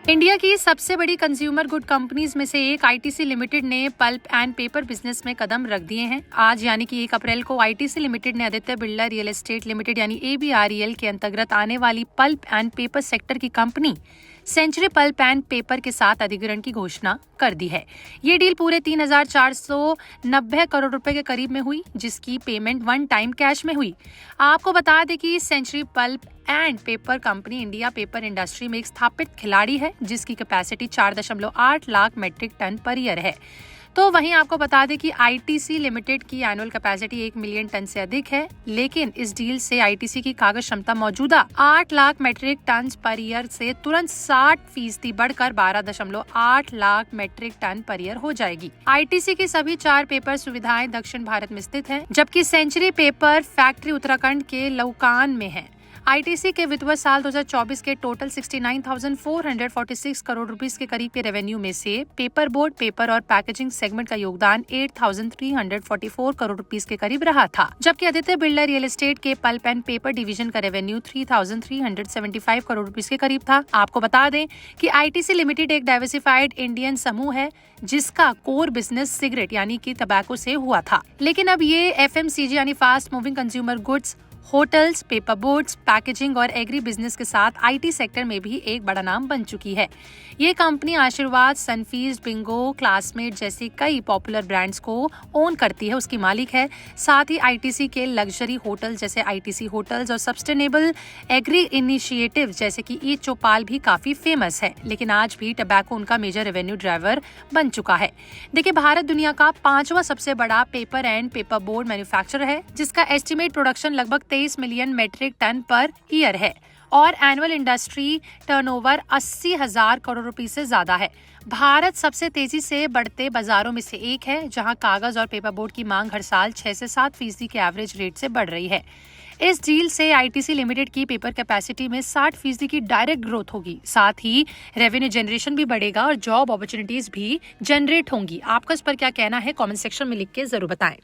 India की सबसे बड़ी कंज्यूमर गुड कंपनीज में से एक आईटीसी लिमिटेड ने पल्प एंड पेपर बिजनेस में कदम रख दिए हैं। आज यानी कि 1 अप्रैल को आईटीसी लिमिटेड ने Aditya Birla real estate limited यानी ABREL के अंतर्गत आने वाली पल्प एंड पेपर सेक्टर की company Century pulp and paper के साथ अधिग्रहण की घोषणा कर दी है। ये डील पूरे 3,490 करोड़ रुपए के करीब में हुई, जिसकी पेमेंट वन टाइम कैश में हुई। आपको बता दें कि Century pulp and paper company India paper industry में एक स्थापित खिलाड़ी है, जिसकी capacity 4.8 lakh metric ton per year है। तो वहीं आपको बता दें कि आईटीसी लिमिटेड की एनुअल कैपेसिटी 1 मिलियन टन से अधिक है, लेकिन इस डील से आईटीसी की कागज क्षमता मौजूदा 8 lakh metric ton per year से तुरंत 60% बढ़कर 12.8 lakh metric ton per year हो जाएगी। आईटीसी की सभी 4 पेपर सुविधाएं दक्षिण भारत में स्थित हैं, जबकि सेंचुरी पेपर फैक्ट्री उत्तराखंड के लौकान में है। आईटीसी के वित्तीय साल 2024 के टोटल 69,446 करोड़ रुपीस के करीब के रेवेन्यू में से पेपर बोर्ड, पेपर और पैकेजिंग सेगमेंट का योगदान 8,344 करोड़ रुपीस के करीब रहा था, जबकि आदित्य बिरला रियल एस्टेट के पल्प एंड पेपर डिवीजन का रेवेन्यू 3,375 करोड़ रुपीस के करीब था। आपको बता दें कि आईटीसी लिमिटेड एक डाइवर्सिफाइड इंडियन समूह है, जिसका कोर बिजनेस सिगरेट यानी कि तंबाकू से हुआ था, लेकिन अब ये एफएमसीजी यानी fast moving consumer goods, hotels, paper boards, packaging और एग्री बिजनेस के साथ आईटी सेक्टर में भी एक बड़ा नाम बन चुकी है। ये कंपनी आशीर्वाद, सनफीस्ट, बिंगो, क्लासमेट जैसी कई पॉपुलर ब्रांड्स को ओन करती है, उसकी मालिक है। साथ ही आईटीसी के लग्जरी होटल जैसे आईटीसी होटल्स और सस्टेनेबल एग्री इनिशिएटिव जैसे कि ई चौपाल भी काफी फेमस है, लेकिन आज भी टबैको उनका मेजर रेवेन्यू ड्राइवर बन चुका है। देखिए, भारत दुनिया का 5वां सबसे बड़ा paper and paper board manufacturer है, जिसका एस्टिमेट प्रोडक्शन लगभग 23 million metric ton per year है और एनुअल इंडस्ट्री टर्नओवर 80,000 करोड़ रुपए से ज्यादा है। भारत सबसे तेजी से बढ़ते बाजारों में से एक है, जहां कागज और पेपर बोर्ड की मांग हर साल 6 से 7% के एवरेज रेट से बढ़ रही है। इस डील से आईटीसी लिमिटेड की पेपर कैपेसिटी में 60% की डायरेक्ट ग्रोथ होगी। साथ ही रेवेन्यू जनरेशन भी बढ़ेगा और जॉब अपॉर्चुनिटीज भी जनरेट होंगी। आपका इस पर क्या कहना है, कमेंट सेक्शन में लिख के जरूर बताएं।